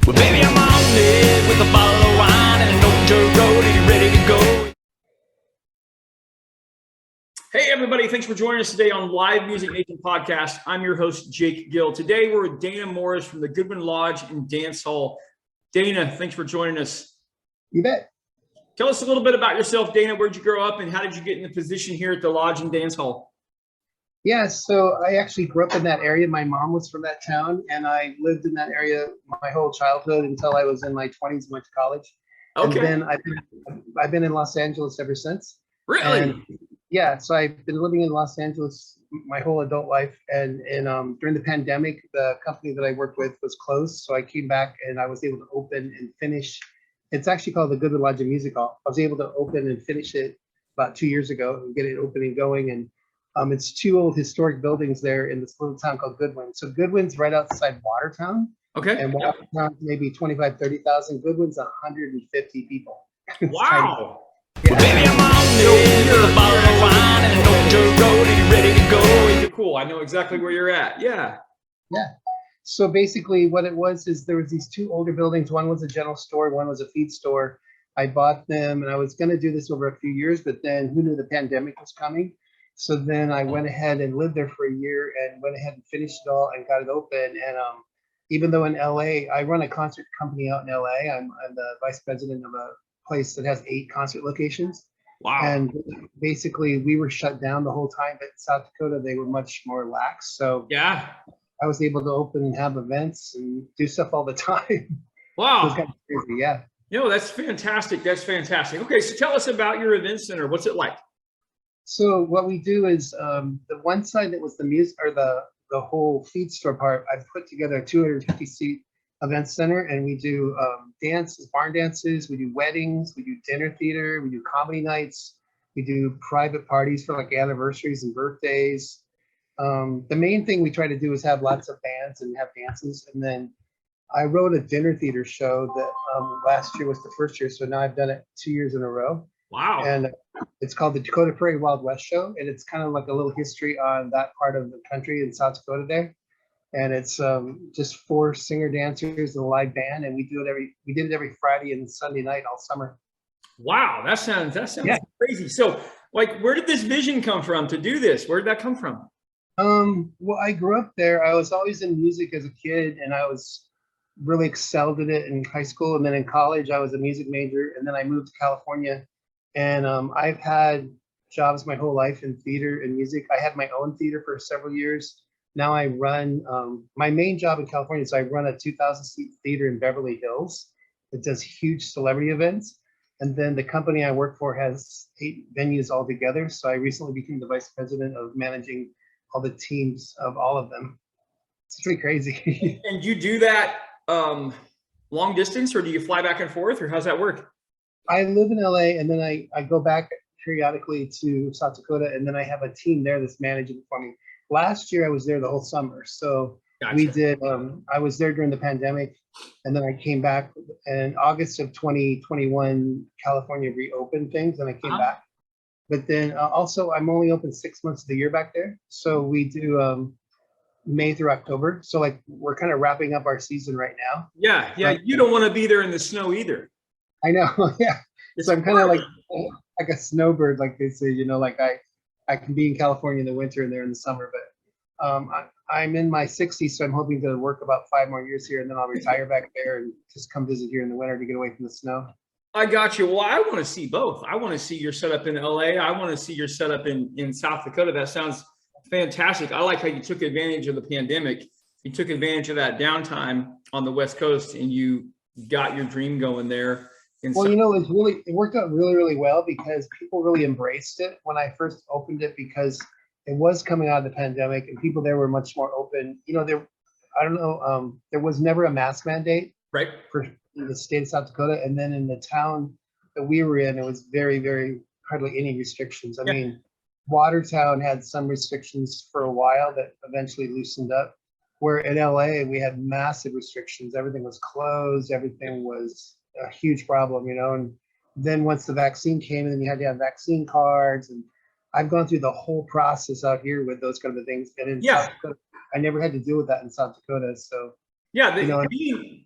Well, baby, I'm on it with a bottle of wine and an old dirt road. Are you ready to go? Hey, everybody. Thanks for joining us today on Live Music Nation Podcast. I'm your host, Jake Gill. Today, we're with Dana Morris from the Goodwin Lodge in Dancehall. Dana, thanks for joining us. You bet. Tell us a little bit about yourself, Dana. Where'd you grow up and how did you get in the position here at the Lodge in Dancehall? Yeah, so I actually grew up in that area. My mom was from that town, and I lived in that area my whole childhood until I was in my 20s and went to college. Okay. And then I've been in Los Angeles ever since. Really? And yeah, so I've been living in Los Angeles my whole adult life. And during the pandemic, the company that I worked with was closed. So I came back and I was able to open and finish. It's actually called the Goodwin Lodge and Music Hall. I was able to open and finish it about 2 years ago and get it open and going. And it's two old historic buildings there in this little town called Goodwin. So Goodwin's right outside Watertown. Okay. And Watertown, maybe 25, 30,000. Goodwin's 150 people. Wow. Yeah. Well, baby, I'm on it with a bottle of wine and an old dirt road. Are you ready to go? You're cool. I know exactly where you're at. Yeah. Yeah. So basically what it was is there was these two older buildings. One was a general store, one was a feed store. I bought them and I was going to do this over a few years, but then who knew the pandemic was coming? So then I went ahead and lived there for a year and went ahead and finished it all and got it open. And even though in LA, I run a concert company out in LA. I'm the vice president of a place that has 8 concert locations. Wow. And basically we were shut down the whole time, but in South Dakota, they were much more lax. So yeah, I was able to open and have events and do stuff all the time. Wow. It was kind of crazy, yeah. That's fantastic. That's fantastic. Okay, so tell us about your event center. What's it like? So what we do is the one side that was the music or the whole feed store part, I put together a 250 seat event center, and we do dances, barn dances, we do weddings, we do dinner theater, we do comedy nights, we do private parties for like anniversaries and birthdays. The main thing we try to do is have lots of bands and have dances. And then I wrote a dinner theater show that last year was the first year, so now I've done it 2 years in a row. Wow. And it's called the Dakota Prairie Wild West Show, and it's kind of like a little history on that part of the country in South Dakota there. And it's just 4 singer dancers and a live band, and we did it every Friday and Sunday night all summer. Wow, that sounds yeah. Crazy. So, like, where did this vision come from to do this? Where did that come from? Well, I grew up there. I was always in music as a kid, and I was really excelled at it in high school, and then in college I was a music major, and then I moved to California. And I've had jobs my whole life in theater and music. I had my own theater for several years. Now I run, my main job in California is I run a 2,000 seat theater in Beverly Hills. It does huge celebrity events. And then the company I work for has 8 venues altogether. So I recently became the vice president of managing all the teams of all of them. It's pretty crazy. And you do that long distance, or do you fly back and forth, or how's that work? I live in LA, and then I go back periodically to South Dakota, and then I have a team there that's managing for me. Last year I was there the whole summer. So gotcha. We did, I was there during the pandemic, and then I came back in August of 2021, California reopened things and I came back. But then also I'm only open 6 months of the year back there. So we do May through October. So like we're kind of wrapping up our season right now. Yeah. You don't want to be there in the snow either. I know, yeah. So I'm kind of like a snowbird, like they say, like I can be in California in the winter and there in the summer, but I'm in my 60s, so I'm hoping to work about 5 more years here, and then I'll retire back there and just come visit here in the winter to get away from the snow. I got you. Well, I want to see both. I want to see your setup in LA. I want to see your setup in South Dakota. That sounds fantastic. I like how you took advantage of the pandemic. You took advantage of that downtime on the West Coast, and you got your dream going there. Well, it worked out really, really well because people really embraced it when I first opened it, because it was coming out of the pandemic and people there were much more open. There was never a mask mandate, right, for the state of South Dakota. And then in the town that we were in, it was very, very hardly any restrictions. I mean, Watertown had some restrictions for a while that eventually loosened up, where in LA, we had massive restrictions. Everything was closed. Everything was a huge problem, and then once the vaccine came in, you had to have vaccine cards, and I've gone through the whole process out here with those kind of things. And in South Dakota, I never had to deal with that in South Dakota. So Yeah, you know.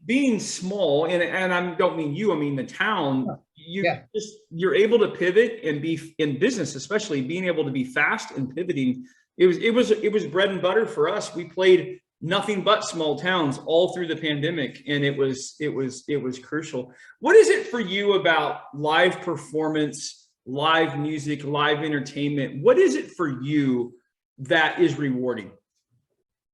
being small, and I don't mean you, I mean the town. Yeah, You're able to pivot and be in business, especially being able to be fast and pivoting. It was bread and butter for us. We played nothing but small towns all through the pandemic, and it was crucial. What is it for you about live performance, live music, live entertainment? What is it for you that is rewarding?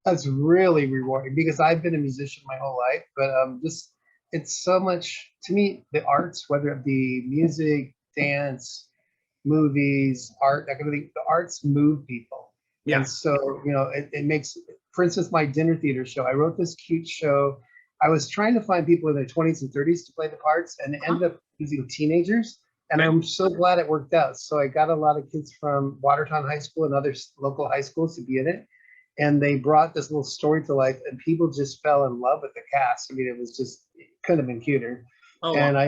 that's really rewarding because I've been a musician my whole life, but just it's so much to me. The arts, whether it be music, dance, movies, art, that kind of thing, the arts move people. And Yeah. so, it makes, for instance, my dinner theater show, I wrote this cute show. I was trying to find people in their 20s and 30s to play the parts, and it ended up using teenagers. And Okay. I'm so glad it worked out. So I got a lot of kids from Watertown High School and other local high schools to be in it. And they brought this little story to life, and people just fell in love with the cast. I mean, it was just, it couldn't have been cuter. Oh, wow. And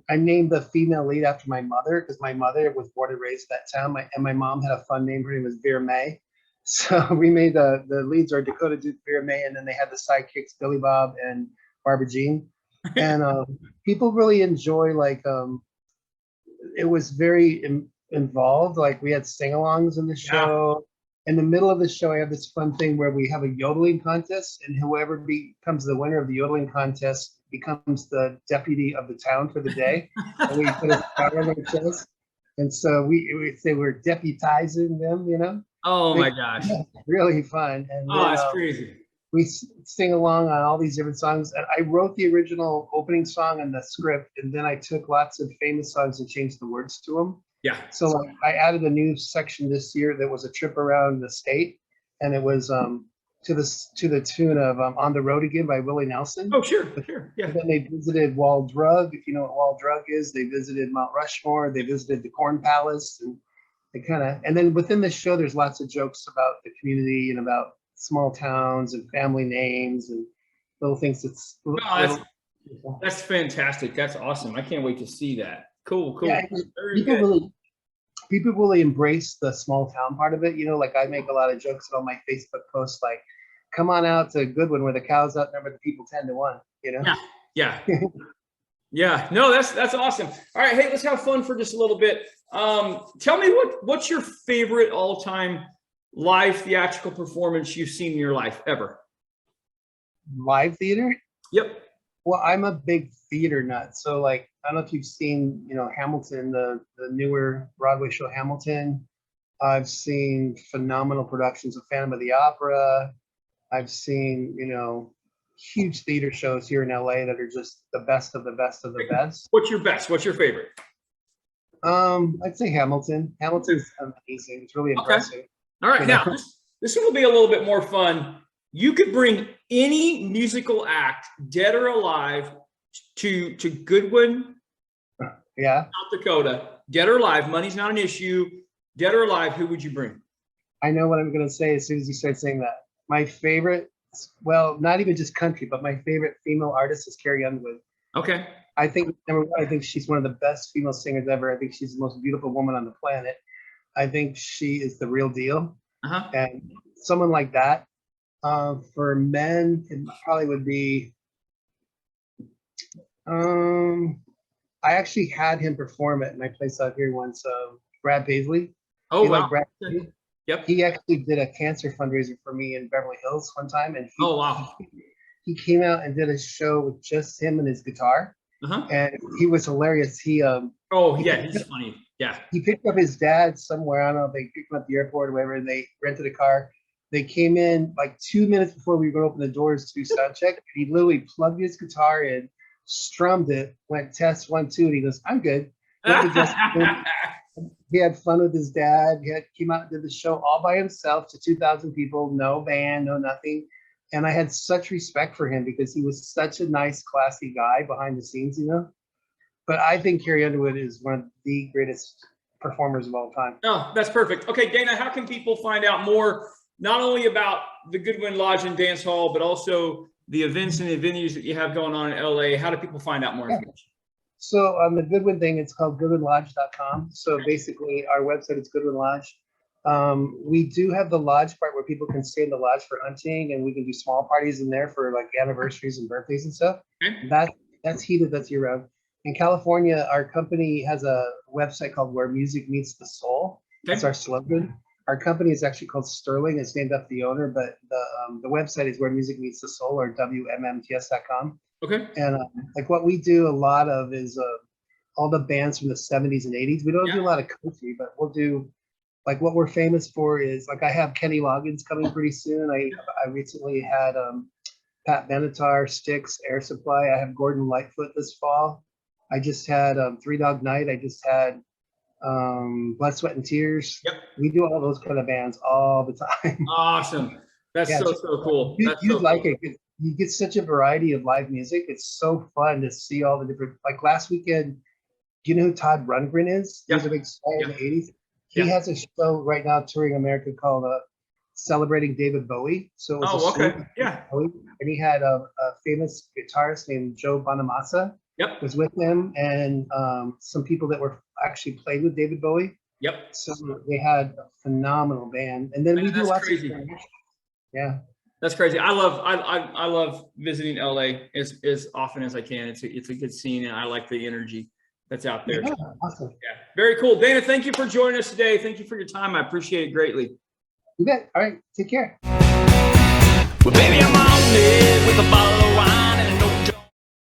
I named the female lead after my mother because my mother was born and raised that town. And my mom had a fun name. Her name was Vera May. So we made the leads are Dakota Duke, Vera May, and then they had the sidekicks Billy Bob and Barbara Jean. And people really enjoy it was very involved. Like we had sing-alongs in the show. In the middle of the show, I have this fun thing where we have a yodeling contest, and whoever becomes the winner of the yodeling contest becomes the deputy of the town for the day. And we put a star on their chest. And so we say we're deputizing them. Oh my gosh. Really fun. And Oh, then that's crazy. we sing along on all these different songs. And I wrote the original opening song and the script, and then I took lots of famous songs and changed the words to them. Yeah. So like, I added a new section this year that was a trip around the state, and it was to the tune of "On the Road Again" by Willie Nelson. Oh, sure. Yeah. And then they visited Wall Drug, if you know what Wall Drug is. They visited Mount Rushmore. They visited the Corn Palace, and and then within the show, there's lots of jokes about the community and about small towns and family names and little things. That's fantastic. That's awesome. I can't wait to see that. Cool. Yeah, Very good. People really embrace the small town part of it. Like I make a lot of jokes on my Facebook posts, like, come on out to Goodwin where the cows outnumber the people 10-1, Yeah. Yeah. No, that's awesome. All right. Hey, let's have fun for just a little bit. Tell me what's your favorite all-time live theatrical performance you've seen in your life ever? Live theater? Yep. Well, I'm a big theater nut. So like, I don't know if you've seen, Hamilton, the newer Broadway show Hamilton. I've seen phenomenal productions of Phantom of the Opera. I've seen, huge theater shows here in LA that are just the best of the best of the best. What's your best? What's your favorite? I'd say Hamilton. Hamilton's amazing. It's really impressive. Okay. All right. Now, this one will be a little bit more fun. You could bring any musical act, dead or alive, to Goodwin, yeah, South Dakota, dead or alive. Money's not an issue. Dead or alive, who would you bring? I know what I'm going to say as soon as you start saying that. My favorite, well, not even just country, but my favorite female artist is Carrie Underwood. Okay. I think, number one, I think she's one of the best female singers ever. I think she's the most beautiful woman on the planet. I think she is the real deal. Uh-huh. And someone like that. For men, it probably would be. I actually had him perform at my place out here once. Brad Paisley. Oh, wow. Like Brad Paisley? Yep. He actually did a cancer fundraiser for me in Beverly Hills one time, and Oh, wow. He came out and did a show with just him and his guitar, and he was hilarious. He's funny. Yeah. He picked up his dad somewhere. I don't know. They picked him up at the airport or whatever, and they rented a car. They came in like 2 minutes before we were going to open the doors to do sound check. He literally plugged his guitar in, strummed it, went test 1, 2, and he goes, "I'm good." He had fun with his dad. Came out and did the show all by himself to 2,000 people, no band, no nothing. And I had such respect for him because he was such a nice, classy guy behind the scenes, But I think Carrie Underwood is one of the greatest performers of all time. Oh, that's perfect. Okay, Dana, how can people find out more, not only about the Goodwin Lodge and Dance Hall, but also the events and the venues that you have going on in LA? How do people find out more information? So on the Goodwin thing, it's called goodwinlodge.com. So basically our website is Goodwin Lodge. We do have the lodge part where people can stay in the lodge for hunting, and we can do small parties in there for like anniversaries and birthdays and stuff. Okay. That's heated, that's year round. In California, our company has a website called Where Music Meets the Soul. That's Okay. our slogan. Our company is actually called Sterling. It's named after the owner, but the website is Where Music Meets the Soul, or WMMTS.com. Okay. And like what we do a lot of is all the bands from the 70s and 80s. We don't do a lot of country, but we'll do like what we're famous for is like I have Kenny Loggins coming pretty soon. I recently had Pat Benatar, Styx, Air Supply. I have Gordon Lightfoot this fall. I just had Three Dog Night. I just had Blood, Sweat, and Tears. Yep. We do all those kind of bands all the time. Awesome. That's Yeah, so cool. That's you'd so like cool. it. You get such a variety of live music. It's so fun to see all the different. Like last weekend, do you know who Todd Rundgren is? He was a big star in the 80s. He has a show right now touring America called Celebrating David Bowie. So it was Oh, okay. salute Yeah. to Bowie. And he had a famous guitarist named Joe Bonamassa Yep. was with him, and some people that were actually played with David Bowie. Yep. So they had a phenomenal band. And then Man, we do that's lots crazy. of yeah. That's crazy. I love visiting LA as often as I can. It's a good scene, and I like the energy that's out there. Yeah, awesome. Yeah. Very cool. Dana, thank you for joining us today. Thank you for your time. I appreciate it greatly. You bet. All right. Take care. Well, baby, I'm on it with a bottle of